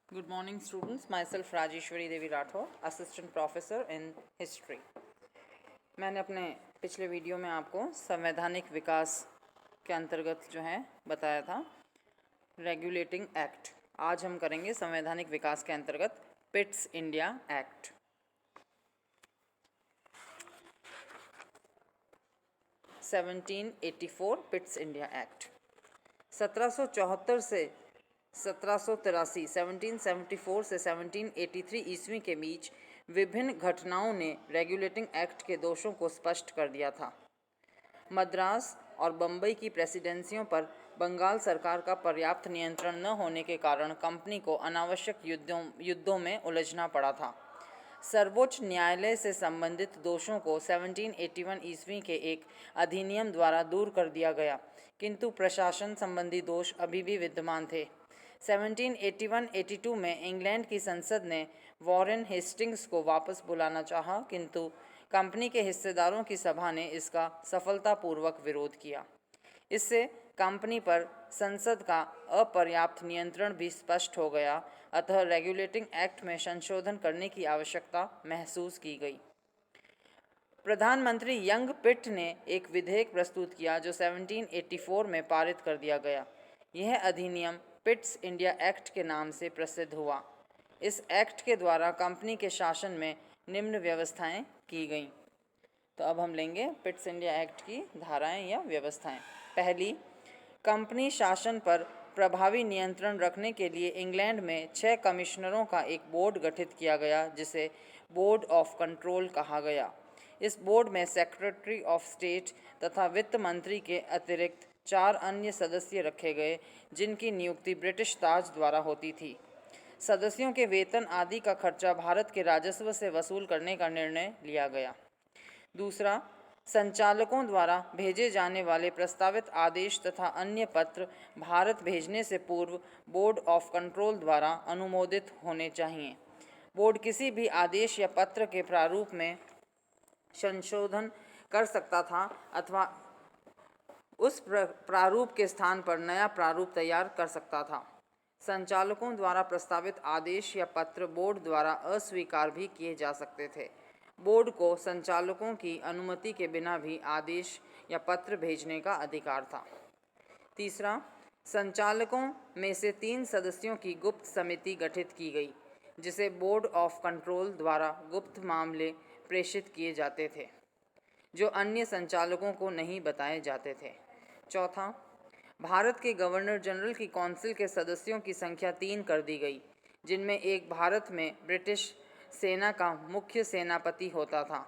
Good morning students, myself Rajeshwari Devi Rathod, assistant professor in history. मैंने अपने पिछले video में आपको संवैधानिक विकास के अंतर्गत जो है बताया था रेगुलेटिंग एक्ट। आज हम करेंगे संवैधानिक विकास के अंतर्गत Pitt's India act. Pitt's India act 1774 से 1783 1774 से 1783 ईस्वी के बीच विभिन्न घटनाओं ने रेगुलेटिंग एक्ट के दोषों को स्पष्ट कर दिया था। मद्रास और बम्बई की प्रेसिडेंसियों पर बंगाल सरकार का पर्याप्त नियंत्रण न होने के कारण कंपनी को अनावश्यक युद्धों में उलझना पड़ा था। सर्वोच्च न्यायालय से संबंधित दोषों को 1781 ईस्वी के एक अधिनियम द्वारा दूर कर दिया गया, किंतु प्रशासन संबंधी दोष अभी भी विद्यमान थे। 1781-82 में इंग्लैंड की संसद ने वॉरेन हेस्टिंग्स को वापस बुलाना चाहा, किंतु कंपनी के हिस्सेदारों की सभा ने इसका सफलतापूर्वक विरोध किया। इससे कंपनी पर संसद का अपर्याप्त नियंत्रण भी स्पष्ट हो गया, अतः रेगुलेटिंग एक्ट में संशोधन करने की आवश्यकता महसूस की गई। प्रधानमंत्री यंग पिट ने एक विधेयक प्रस्तुत किया जो 1784 में पारित कर दिया गया। यह अधिनियम पिट्स इंडिया एक्ट के नाम से प्रसिद्ध हुआ। इस एक्ट के द्वारा कंपनी के शासन में निम्न व्यवस्थाएं की गईं। तो अब हम लेंगे पिट्स इंडिया एक्ट की धाराएं या व्यवस्थाएं। पहली, कंपनी शासन पर प्रभावी नियंत्रण रखने के लिए इंग्लैंड में 6 कमिश्नरों का एक बोर्ड गठित किया गया, जिसे बोर्ड ऑफ कंट्रोल कहा गया। इस बोर्ड में सेक्रेटरी ऑफ स्टेट तथा वित्त मंत्री के अतिरिक्त 4 अन्य सदस्य रखे गए, जिनकी नियुक्ति ब्रिटिश ताज द्वारा होती थी। सदस्यों के वेतन आदि का खर्चा भारत के राजस्व से वसूल करने का निर्णय लिया गया। दूसरा, संचालकों द्वारा भेजे जाने वाले प्रस्तावित आदेश तथा अन्य पत्र भारत भेजने से पूर्व बोर्ड ऑफ कंट्रोल द्वारा अनुमोदित होने चाहिए। बोर्ड किसी भी आदेश या पत्र के प्रारूप में संशोधन कर सकता था अथवा उस प्रारूप के स्थान पर नया प्रारूप तैयार कर सकता था। संचालकों द्वारा प्रस्तावित आदेश या पत्र बोर्ड द्वारा अस्वीकार भी किए जा सकते थे। बोर्ड को संचालकों की अनुमति के बिना भी आदेश या पत्र भेजने का अधिकार था। तीसरा, संचालकों में से 3 सदस्यों की गुप्त समिति गठित की गई, जिसे बोर्ड ऑफ कंट्रोल द्वारा गुप्त मामले प्रेषित किए जाते थे, जो अन्य संचालकों को नहीं बताए जाते थे। चौथा, भारत के गवर्नर जनरल की काउंसिल के सदस्यों की संख्या 3 कर दी गई, जिनमें एक भारत में ब्रिटिश सेना का मुख्य सेनापति होता था।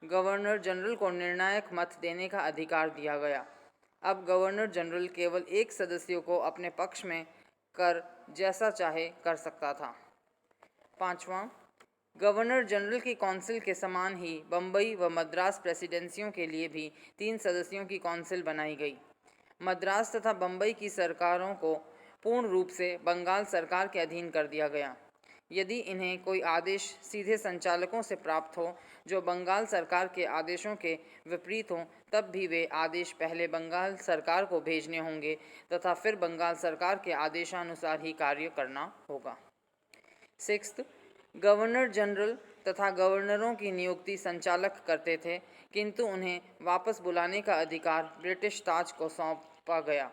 गवर्नर जनरल को निर्णायक मत देने का अधिकार दिया गया। अब गवर्नर जनरल केवल एक सदस्य को अपने पक्ष में कर जैसा चाहे कर सकता था। पांचवा, गवर्नर जनरल की काउंसिल के समान ही बम्बई व मद्रास प्रेसिडेंसियों के लिए भी 3 सदस्यों की काउंसिल बनाई गई। मद्रास तथा बम्बई की सरकारों को पूर्ण रूप से बंगाल सरकार के अधीन कर दिया गया। यदि इन्हें कोई आदेश सीधे संचालकों से प्राप्त हो जो बंगाल सरकार के आदेशों के विपरीत हों, तब भी वे आदेश पहले बंगाल सरकार को भेजने होंगे तथा फिर बंगाल सरकार के आदेशानुसार ही कार्य करना होगा। 6, गवर्नर जनरल तथा गवर्नरों की नियुक्ति संचालक करते थे, किंतु उन्हें वापस बुलाने का अधिकार ब्रिटिश ताज को सौंपा गया।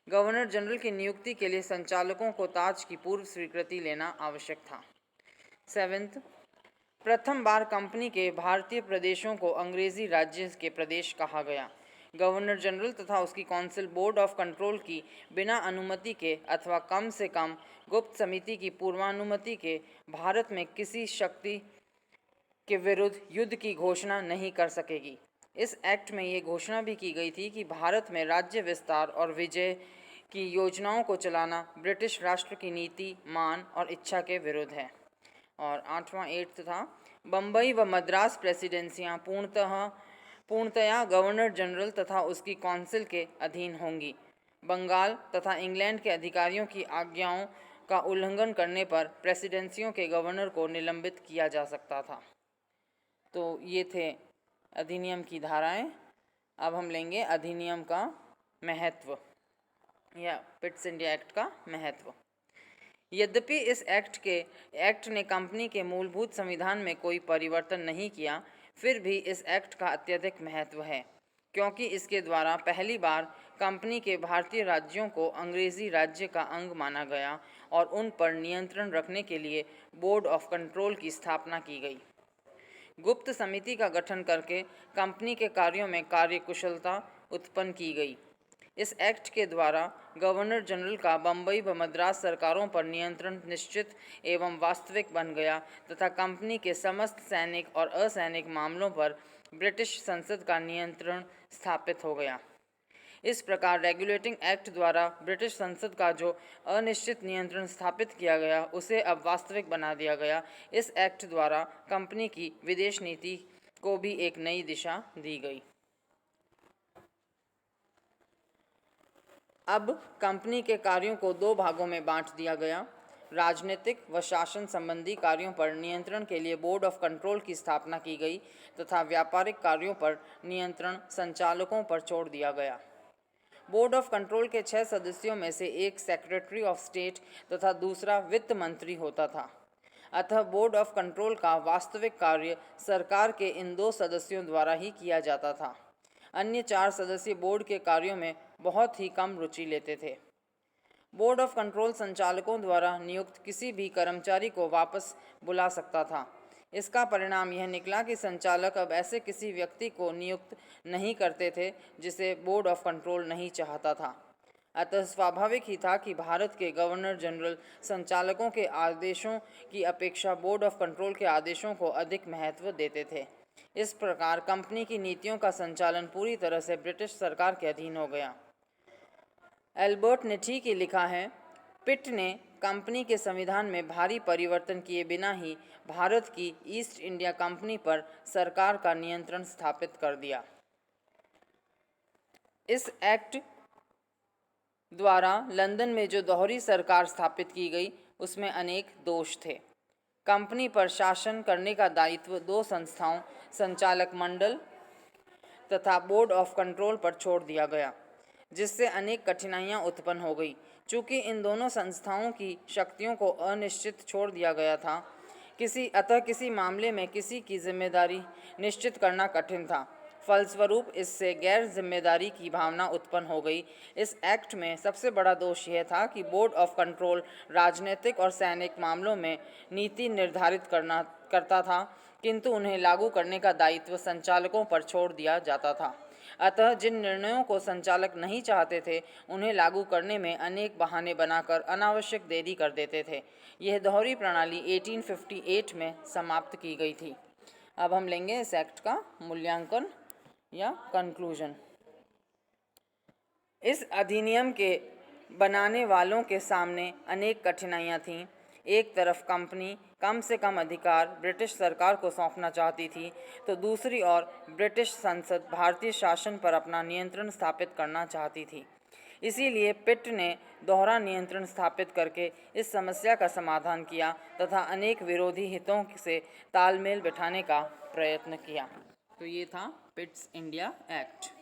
गवर्नर जनरल की नियुक्ति के लिए संचालकों को ताज की पूर्व स्वीकृति लेना आवश्यक था। 7, प्रथम बार कंपनी के भारतीय प्रदेशों को अंग्रेजी राज्य के प्रदेश कहा गया। गवर्नर जनरल तथा उसकी काउंसिल बोर्ड ऑफ कंट्रोल की बिना अनुमति के अथवा कम से कम गुप्त समिति की पूर्वानुमति के भारत में किसी शक्ति के विरुद्ध युद्ध की घोषणा नहीं कर सकेगी। इस एक्ट में ये घोषणा भी की गई थी कि भारत में राज्य विस्तार और विजय की योजनाओं को चलाना ब्रिटिश राष्ट्र की नीति, मान और इच्छा के विरुद्ध है। और 8 था, बम्बई व मद्रास प्रेसिडेंसियां पूर्णतया गवर्नर जनरल तथा उसकी काउंसिल के अधीन होंगी। बंगाल तथा इंग्लैंड के अधिकारियों की आज्ञाओं का उल्लंघन करने पर प्रेसिडेंसियों के गवर्नर को निलंबित किया जा सकता था। तो ये थे अधिनियम की धाराएं। अब हम लेंगे अधिनियम का महत्व या पिट्स इंडिया एक्ट का महत्व। यद्यपि इस एक्ट ने कंपनी के मूलभूत संविधान में कोई परिवर्तन नहीं किया, फिर भी इस एक्ट का अत्यधिक महत्व है, क्योंकि इसके द्वारा पहली बार कंपनी के भारतीय राज्यों को अंग्रेजी राज्य का अंग माना गया और उन पर नियंत्रण रखने के लिए बोर्ड ऑफ कंट्रोल की स्थापना की गई। गुप्त समिति का गठन करके कंपनी के कार्यों में कार्यकुशलता उत्पन्न की गई। इस एक्ट के द्वारा गवर्नर जनरल का बम्बई व मद्रास सरकारों पर नियंत्रण निश्चित एवं वास्तविक बन गया तथा कंपनी के समस्त सैनिक और असैनिक मामलों पर ब्रिटिश संसद का नियंत्रण स्थापित हो गया। इस प्रकार रेगुलेटिंग एक्ट द्वारा ब्रिटिश संसद का जो अनिश्चित नियंत्रण स्थापित किया गया उसे अब वास्तविक बना दिया गया। इस एक्ट द्वारा कंपनी की विदेश नीति को भी एक नई दिशा दी गई। अब कंपनी के कार्यों को दो भागों में बांट दिया गया। राजनीतिक व शासन संबंधी कार्यों पर नियंत्रण के लिए बोर्ड ऑफ कंट्रोल की स्थापना की गई तथा व्यापारिक कार्यों पर नियंत्रण संचालकों पर छोड़ दिया गया। बोर्ड ऑफ कंट्रोल के 6 सदस्यों में से एक सेक्रेटरी ऑफ स्टेट तथा दूसरा वित्त मंत्री होता था। अतः बोर्ड ऑफ कंट्रोल का वास्तविक कार्य सरकार के इन 2 सदस्यों द्वारा ही किया जाता था। अन्य 4 सदस्य बोर्ड के कार्यों में बहुत ही कम रुचि लेते थे। बोर्ड ऑफ कंट्रोल संचालकों द्वारा नियुक्त किसी भी कर्मचारी को वापस बुला सकता था। इसका परिणाम यह निकला कि संचालक अब ऐसे किसी व्यक्ति को नियुक्त नहीं करते थे जिसे बोर्ड ऑफ कंट्रोल नहीं चाहता था। अतः स्वाभाविक ही था कि भारत के गवर्नर जनरल संचालकों के आदेशों की अपेक्षा बोर्ड ऑफ कंट्रोल के आदेशों को अधिक महत्व देते थे। इस प्रकार कंपनी की नीतियों का संचालन पूरी तरह से ब्रिटिश सरकार के अधीन हो गया। एल्बर्ट ने ठीक ही लिखा है, पिट ने कंपनी के संविधान में भारी परिवर्तन किए बिना ही भारत की ईस्ट इंडिया कंपनी पर सरकार का नियंत्रण स्थापित कर दिया। इस एक्ट द्वारा लंदन में जो दोहरी सरकार स्थापित की गई उसमें अनेक दोष थे। कंपनी पर शासन करने का दायित्व 2 संस्थाओं संचालक मंडल तथा बोर्ड ऑफ कंट्रोल पर छोड़ दिया गया, जिससे अनेक कठिनाइयां उत्पन्न हो गई। चूँकि इन दोनों संस्थाओं की शक्तियों को अनिश्चित छोड़ दिया गया था, किसी मामले में किसी की जिम्मेदारी निश्चित करना कठिन था। फलस्वरूप इससे गैर जिम्मेदारी की भावना उत्पन्न हो गई। इस एक्ट में सबसे बड़ा दोष यह था कि बोर्ड ऑफ कंट्रोल राजनीतिक और सैनिक मामलों में नीति निर्धारित करता था, किंतु उन्हें लागू करने का दायित्व संचालकों पर छोड़ दिया जाता था। अतः जिन निर्णयों को संचालक नहीं चाहते थे उन्हें लागू करने में अनेक बहाने बनाकर अनावश्यक देरी कर देते थे। यह दोहरी प्रणाली 1858 में समाप्त की गई थी। अब हम लेंगे इस एक्ट का मूल्यांकन या कंक्लूजन। इस अधिनियम के बनाने वालों के सामने अनेक कठिनाइयां थीं। एक तरफ कंपनी कम से कम अधिकार ब्रिटिश सरकार को सौंपना चाहती थी, तो दूसरी ओर ब्रिटिश संसद भारतीय शासन पर अपना नियंत्रण स्थापित करना चाहती थी। इसीलिए पिट ने दोहरा नियंत्रण स्थापित करके इस समस्या का समाधान किया तथा अनेक विरोधी हितों से तालमेल बिठाने का प्रयत्न किया। तो ये था पिट्स इंडिया एक्ट।